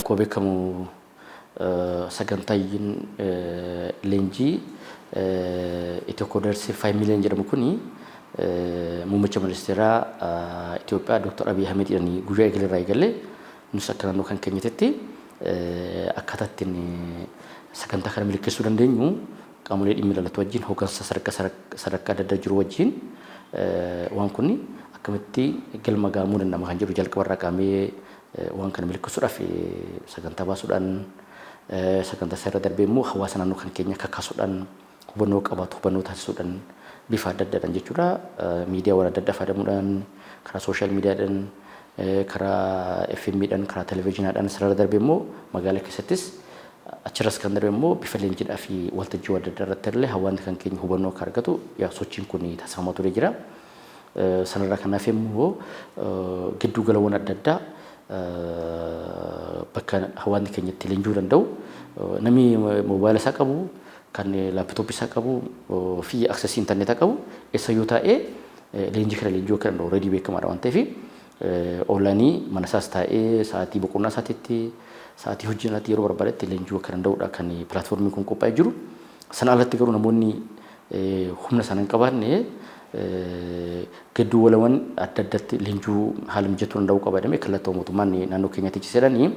Kobe kamu sagantayin lenji itu kodersi 5 million jedhamu kuni muummicha ministeera Itoophiyaa Dr. Abiy Ahmed jedhanii guyyaa eegalee eegalee nus akka naannoo kan keenyatti akkaataa ittiin sagantaa kana milkeessuu dandeenyu qaamolee dhimmi ilaalatu wajjin hoggansa sadarkaa adda addaa jiru wajjin waan kunni akkamitti galma gaamuu danda'ama kan jedhu jalqabarraa qaamee waan kana milkeessuudhaaf sagantaa baasuudhaan sagantaa isaa irra darbee immoo hawaasa naannoo kan keenya kakaasuudhaan hubannoo qabaatu hubannoo taasisuudhaan bifa adda addaadhaan jechuudha miidiyaawwan adda addaa fayyadamuudhaan karaa sooshaal miidiyaadhaan karaa FM'dhaan karaa televezyiinaadhaan sarara darbee immoo magaalaa keessattis achirras kan darbe immoo bifa leenjiidhaa fi waltajjii adda addaa irratti illee hawaasni kan keenya hubannoo akka argatu sochiin kun taasifamaa ture jira. Sanarraa kanaaf immoo gidduu galawwan adda addaa bakka hawaasni keenya itti leenjuu danda'u namni moobaayila isaa qabu kan laaptooppii isaa qabu fi aksesii intarneetaa qabu eessa yoo taa'ee leenjii kana leenjuu akka danda'u already beekamaadha waan ta'eef onlaayinii mana isaas taa'ee sa'aatii boqonnaa isaatiitti sa'aatii hojii isaatti yeroo barbaadetti leenjuu akka danda'udha kan pilaatfoormii kun qophaa'ee jiru. Sana alatti garuu namoonni humna sana hin qabaanne gidduu galawwan adda addaatti leenjuu haala mijatuu danda'uu qabaadhame kallattii mootummaan naannoo keenyatti ciseedhanii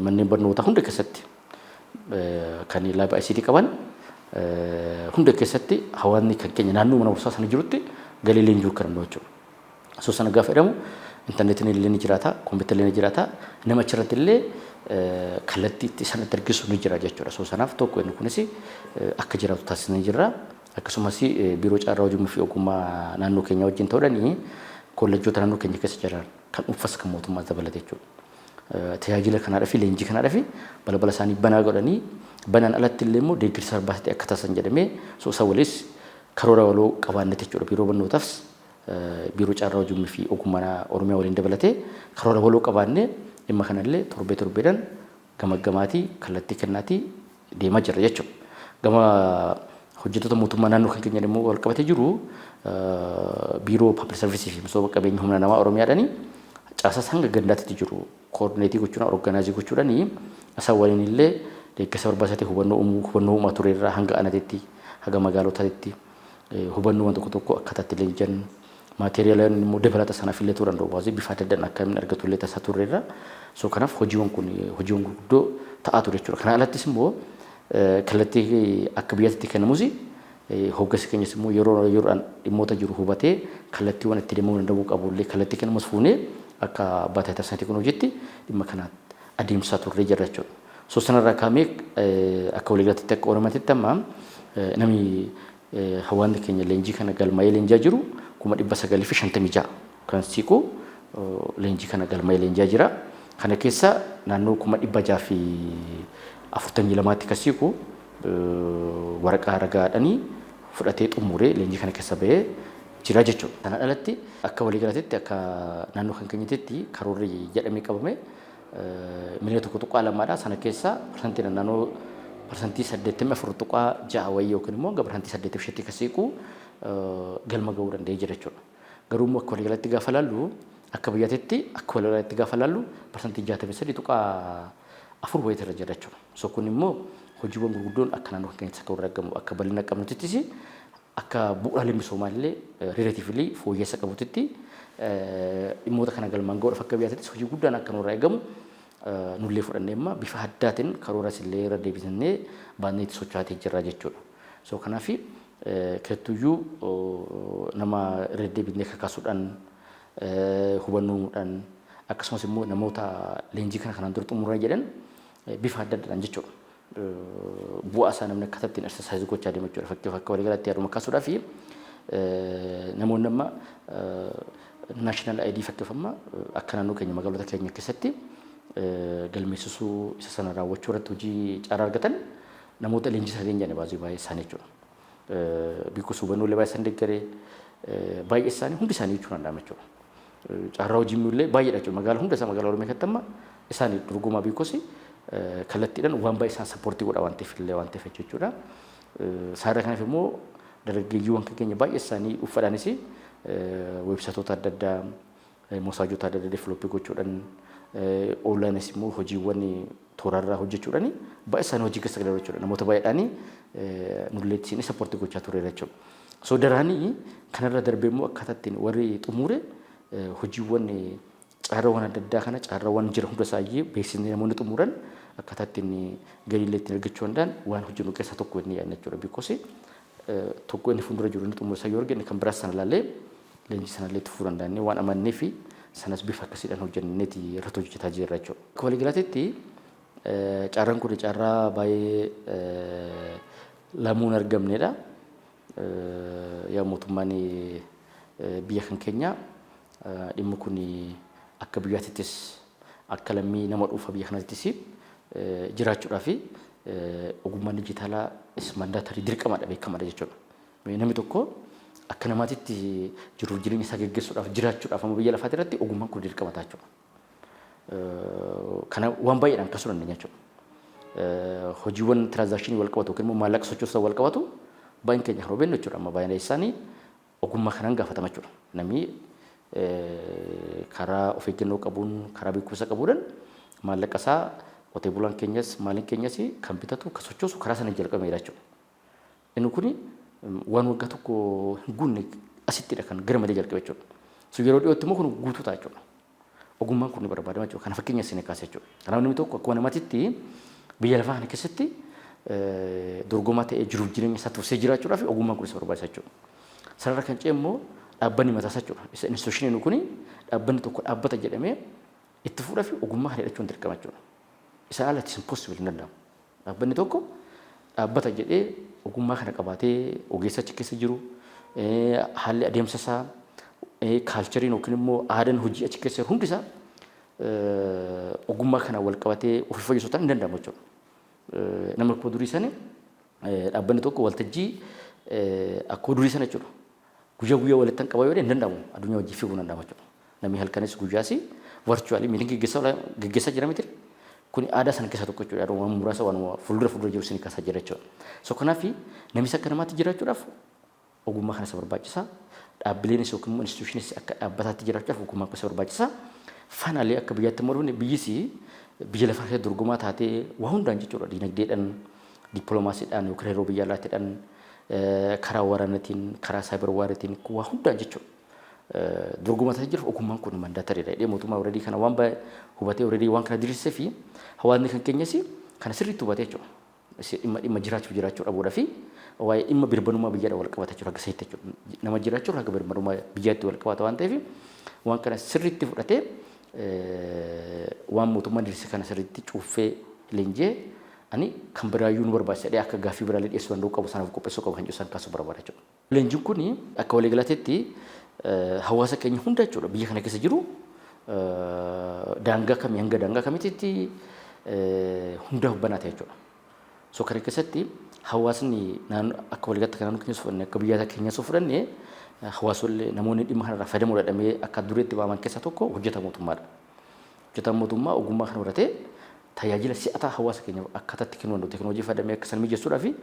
manneen barnootaa hunda keessatti kan laaba ICT qaban hunda keessatti hawaasni kan keenya naannoo mana barumsaa sana jirutti galee leenjuu akka danda'u jechuudha. Osoo sana gaafa jedhamu intarneetiin illee ni jiraata, kompiitarri ni jiraata, nama achirratti illee kallattii itti sanatti argisu ni jira jechuudha. Osoo sanaaf tokko inni kunis akka jiraatu taasisanii jirra. Akkasumas biiroo carraa hojii fi ogummaa naannoo keenya wajjin ta'uudhaan kolleejjota naannoo keenya keessa jiran kan dhuunfas kan mootummaa dabalate jechuudha. Tajaajila kanaadhaa fi leenjii kanaadhaa fi balbala isaanii banaa godhanii banaan alatti illee immoo deeggarsa barbaachise akka taasisan jedhamee isa waliis karoora waloo qabaannetti jechuudha. Biiroo barnootaaf biiroo carraa hojii fi ogummaa Oromiyaa waliin dabalatee karoora waloo qabaannee dhimma kanallee torbeedhaan gamaggamaatii kallattii kennaatii deemaa jirra jechuudha. Gama hojjettoota mootummaa naannoo kan keenya immoo wal qabatee jiru biiroo public service fi misooma qabeenya humna namaa Oromiyaadhaani caasaa hanga gandaatti jiru koordineetii gochuudhaan orgaanaayizii gochuudhaan asaan waliin illee deeggarsa barbaachisee hubannoo uumaa tureerraa hanga anaatitti haga magaalotaatti hubannoo waan tokko akkaataatti leenjan maateriyaala immoo dabalata sanaaf illee turuu danda'u baasii bifa adda addaan akkamiin argatu illee tasaa tureerraa so kanaaf hojiiwwan kun hojiiwwan guguddoo ta'aa ture jechuudha. Kana alattis immoo kallattii akka biyyaatti kennamuusi hoggansi keenyas immoo yeroodhaan dhimmoota jiru hubatee kallattiiwwan itti deemuu danda'uu qabu illee kallattii kennamus fuunee akka abbaa taayitaa sanatti kun hojiitti dhimma kana adeemsaa turree jirra jechuudha. So sanarraa kaamee akka waliigalaatti akka Oromiyaatti amma namni hawaasni keenya leenjii kana galmaa'ee leenjaa jiru 956 kan siiqu leenjii kana galmaa'ee leenjaa jira. Kana keessa naannoo 642tti kan siiqu waraqaa ragaadhaanii fudhatee xumuree leenjii kana keessa ba'ee jira jechuudha. Kana alatti akka waliigalaatti akka naannoo kan keenyatti karoorri jedhamee qabame miliyoona 1.2 sana keessa parsantii naannoo parsantii 84.6 wayii yookiin immoo parsantii 85 kan siiqu galma ga'uu danda'ee jira jechuudha. Garuu immoo akka waliigalaatti gaafa laallu akka biyyaatti akka waliigalaatti gaafa laallu parsantii 63.4 wayii irra jira jechuudha. So kun immoo hojiiwwan gurguddoon akka naannoo keenyatti akka warra argamu akka bal'ina qabnutittis akka bu'uuraalee misoomaallee rileetiivlii fooyyessa qabutitti dhimmoota kana galmaan ga'uudhaaf akka biyyaattis hojii guddaan akka nurraa eegamu nullee fudhannee amma bifa addaatiin karooras illee irra deebisnee baannee itti socho'aa jirra jechuudha. So kanaaf keessattuyyuu nama irra deebinee kakaasuudhaan hubannoodhaan akkasumas immoo namoota leenjii kana kanaan dura xumuraa jedhan bifa adda addaan jechuudha. Bu'aa isaa namni akkatti exercise gochaa deemu jechuudha. Fakkii akka walii galatti yaaduma kaasuudhaaf namoonni amma national ID fakkeeffama akka naannoo keenya magaalota keenya keessatti galmeessisuu isa sana raawwachuu irratti hojii carraa argatan namoota leenjii isaa leenjii baay'ee isaanii jechuudha. Biikuu hubannoolee baay'ee isaan deeggaree baay'ee isaanii hundi isaanii jechuudha danda'ama jechuudha. Carraa hojii illee baay'eedha jechuudha. Magaalaa hunda isaa magaalaa Oromiyaa keessatti amma isaanii dorgomaa biikuusi kallattiidhaan waan baay'ee isaan sappoortii godha waan ta'eef illee waan ta'eef jechuudha. Saayidii kanaaf immoo dargaggeeyyiiwwan keenya baay'ee isaanii uffadhaanis weebsaayitoota adda addaa moosaajoota adda addaa deevelooppii gochuudhaan oonlaayinis immoo hojiiwwan toorarraa hojjechuudhaan baay'ee isaanii hojii keessa galan jechuudha. Namoota baay'eedhaan nullee ittiin sappoortii gochaa tureera jechuudha. So daraanii kanarra darbee immoo akkaataa ittiin warri xumure hojiiwwan carraawwan adda addaa kana carraawwan jira hunda isaayyee beeksisnee namoonni xumuran akkaataa ittiin galiilee ittiin argachuu danda'an waan hojjennu keessaa tokko inni yaadna jechuudha. Bikoos tokko inni fuuldura jiru inni xumura isaa yoo argine kan biraas sana ilaallee leenjii sana illee itti fufuu danda'anii waan amannee fi sanas bifa akkasiidhaan hojjenneeti irratti hojjetaa jirra jechuudha. Akka waliigalaatti carraan kun carraa baay'ee lamuun argamnedha. Yaa mootummaan biyya kan keenya dhimma kun akka biyyaattis akka lammii nama dhuunfaa biyya kanaattis jiraachuudhaaf ogummaan dijitaalaa mandaatarii dirqamadha beekamaadha jechuudha. Namni tokko akka namaatitti jiruuf jireenya isaa gaggeessuudhaaf jiraachuudhaaf amma biyya lafaati irratti ogummaan kun dirqama ta'a jechuudha. Kana waan baay'eedhaan akkasuma dandeenya jechuudha. Hojiiwwan tiraansaakshinii wal qabatu yookiin immoo maallaqa sochoosuu wal qabatu baay'een keenya kan hubannu jechuudha. Amma baay'een isaanii ogummaa kanaan gaafatama jechuudha. Namni karaa of eeggannoo qabuun karaa beekumsa qabuudhaan maallaqa isaa qotee bulaan keenyas maaliin keenyas kan bitatu kan sochoosu karaa sana jalqabeera jechuudha. Inni kun waan waggaa tokko hin guunne asittidha kan gara malee jalqabe jechuudha. So yeroo dhiyootti immoo kun guutuu ta'a jechuudha. Ogummaan kun ni barbaadama jechuudha. Kana fakkeenya isin kaasa jechuudha. Kanaaf namni tokko akkuma namaatitti biyya lafaa kana keessatti dorgomaa ta'ee jiruuf jireenya isaa tursee jiraachuudhaaf ogummaan kun isa barbaachisa jechuudha. Sarara kan ce'e immoo dhaabbanni mataa isaa jechuudha. Isa institushiniin kun dhaabbanni tokko dhaabbata jedhamee itti fuudhaaf ogummaa kana hidhachuun dirqama jechuudha. Isa alatti impossible hin danda'amu. Dhaabbanni tokko dhaabbata jedhee ogummaa kana qabaatee ogeessa achi keessa jiru haalli adeemsa isaa kaalchariin yookiin immoo aadaan hojii achi keessa hundi isaa ogummaa kana wal qabatee ofii fayyisuutaan hin danda'amu jechuudha. Nama akkuma durii sana dhaabbanni tokko waltajjii akkuma durii sana jechuudha. Guyyaa guyyaa walitti qabaa yoo hin danda'amu addunyaa wajjin fiiguu hin danda'amu jechuudha. Namni halkanis guyyaas virtually miitingii gaggeessaa jira miti. Kun aadaa sana keessa tokko jechuudha. Waan muraasa waan fuuldura jiru isin kaasaa jira jechuudha. So kanaaf namni akka namaatti jiraachuudhaaf ogummaa kana isa barbaachisa. Dhaabbileenis yookiin immoo instituushiinis akka dhaabbataatti jiraachuudhaaf ogummaa kana isa barbaachisa. Faanaalee akka biyyaatti immoo biyyis biyya lafaa keessatti dorgomaa taatee waa hundaan jechuudha. Diinagdeedhaan, dippiloomaasiidhaan yookiin yeroo biyya alaatiidhaan karaa waraanaatiin, karaa saayibar waaraatiin waa hundaan jechuudha. Dorgomaa taatee jiruuf ogummaan kun mandaatariidha. Dhee mootummaa already kana waan baay'ee hubatee already waan kana diriirsee fi hawaasni kan keenyas kana sirriitti hubatee jechuudha. Dhimma jiraachuu dhabuudhaa fi waa'ee dhimma birmadummaa biyyaadhaan wal qabata jechuudha. Akka seetti jechuudha. Nama jiraachuu akka birmadummaa biyyaatti wal qabata waan ta'eef waan kana sirriitti fudhatee waan mootummaan diriirsee kana sirriitti cuuffee leenjee ani kan biraayyuu nu barbaachisa akka gaaffii biraallee dhiyeessuu danda'u qabu sanaaf qopheessuu qabu kan jiru san kaasuu barbaada jechuudha. Leenjiin kun akka waliigalateetti hawaasa keenya hunda jechuudha biyya kana keessa jiru daangaa kamii hanga daangaa kamiitti hundaaf banaa ta'e jechuudha. So kana keessatti hawaasni akka waliigalaatti kan naannoo keenya fudhannee akka biyya keenya fudhannee hawaasonni namoonni dhimma kanarraa fayyadamuu dadhabee akka dureetti baaman keessaa tokko hojjetaa mootummaadha. Hojjetaan mootummaa ogummaa kana horatee tajaajila si'ataa hawaasa keenyaaf akkataatti kennuu danda'u teekinooloojii fayyadamee akka san mijeessuudhaa fi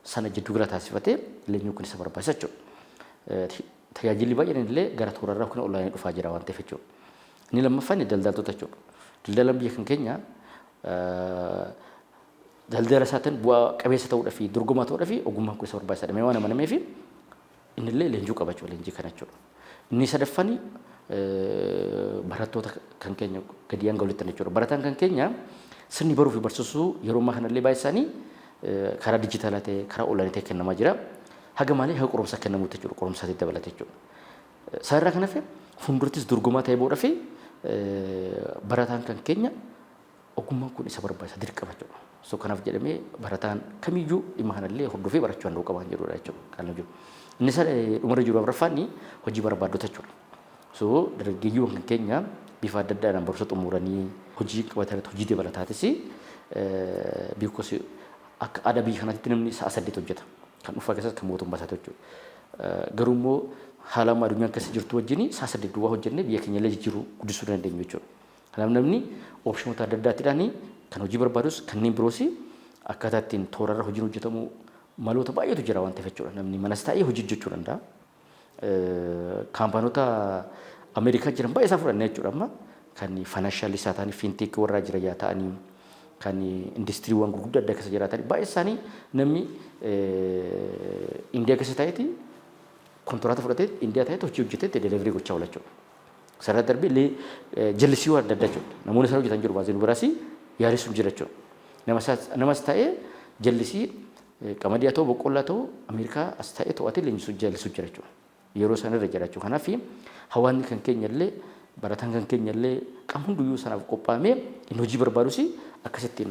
sana jiddu gala taasifatee leenjii kun isa barbaachisa jechuudha. Tajaajilli baay'een illee gara toorarraa kun olaanee dhufaa jira waan ta'eef jechuudha. Inni lammaffaan daldaltoota jechuudha. Daldalaan biyya kan keenya daldala isaatiin bu'aa qabeessa ta'uudhaa fi dorgomaa ta'uudhaa fi ogummaan kun isa barbaachisaadha. Mee waan amanamee fi innillee leenjuu qabachuu leenjii kana jechuudha. Inni sadaffani barattoota kan keenya gadi hanga walitti jechuudha. Barataan kan keenya sirni baruu fi barsiisuu yeroo ammaa kanallee baay'isaanii karaa dijitaalaa ta'e karaa onlaayinii ta'e kennamaa jira. Haga malee haa qorumsa kennamuutti jechuudha. Qorumsaatti dabalate jechuudha. Saarraa kana fi fuuldurattis dorgomaa ta'ee booda fi barataan kan keenya ogummaan kun isa barbaachisa dirqama jechuudha. So kanaaf jedhamee barataan kamiyyuu dhimma kanallee hordofee barachuu handa'u qaban jedhudha jechuudha. Kan jiru. Inni isa dhumarra jiru afuraffaani hojii barbaaddota jechuudha. So dargaggeeyyiiwwan kan keenya bifa adda addaadhaan barumsa xumuranii hojii qabatanii hojii dabalataatis biikos akka aadaa biyya kanaatti namni sa'a 8 hojjeta. Kan dhuunfaa keessatti kan mootummaa isaati jechuudha. Garuu immoo haala amma addunyaan keessa jirtu wajjin sa'a 8 duwwaa hojjennee biyya keenya illee jijjiiruu guddisuu dandeenyu jechuudha. Kanaaf namni oopshinoota adda addaatiidhaan kan hojii barbaadus kanneen biroos akkaataa ittiin toorarra hojiin hojjetamu maloota baay'eetu jira waan ta'eef jechuudha. Namni manas taa'ee hojii hojjechuu danda'a. Kaampaanota Ameerikaa jiran baay'ee isaa fudhannee jechuudha amma kan faayinaanshaalii isaa ta'anii fiinteek warraa jira yaa ta'anii kan industiriiwwan gurguddaa adda keessa jiraatan baay'ee isaanii namni Indiyaa keessa taa'eeti kontiraata fudhatee Indiyaa taa'eeti hojii hojjetee deliverii gochaa oola jechuudha. Sarara darbee jallisii waan adda addaa jechuudha. Namoonni isaan hojjetan jiru baasii nu biraas yaalisuun jira jechuudha. Namas taa'ee jallisii qamadii haa ta'u boqqolloo haa ta'u Ameerikaa as taa'ee to'atee leenjisuu jallisuu jira jechuudha. Yeroo isaan irra jira jechuudha. Kanaaf hawaasni kan keenya illee barataan kan keenya illee qaama hunduyyuu sanaaf qophaa'amee inni hojii barbaadus akkasitti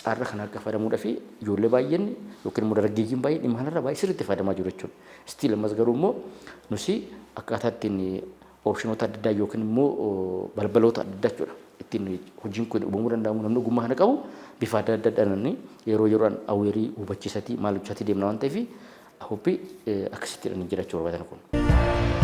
carraa kana akka fayyadamuudhaa fi ijoollee baay'een yookiin immoo dargaggeeyyiin baay'een dhimma kanarra baay'ee sirriitti fayyadamaa jiru jechuudha. Stiil ammas garuu immoo nusi akkaataa ittiin oopshinoota adda addaa yookiin immoo balbaloota adda addaa jechuudha. Ittiin hojiin kun uumamuu danda'amu namni ogummaa kana qabu bifa adda addaadhaan yeroo yeroodhaan aweerii hubachiisatii maal hojjechatii deemna waan ta'eef hawwii akkasittiidhaan jiraachuu barbaadan kun.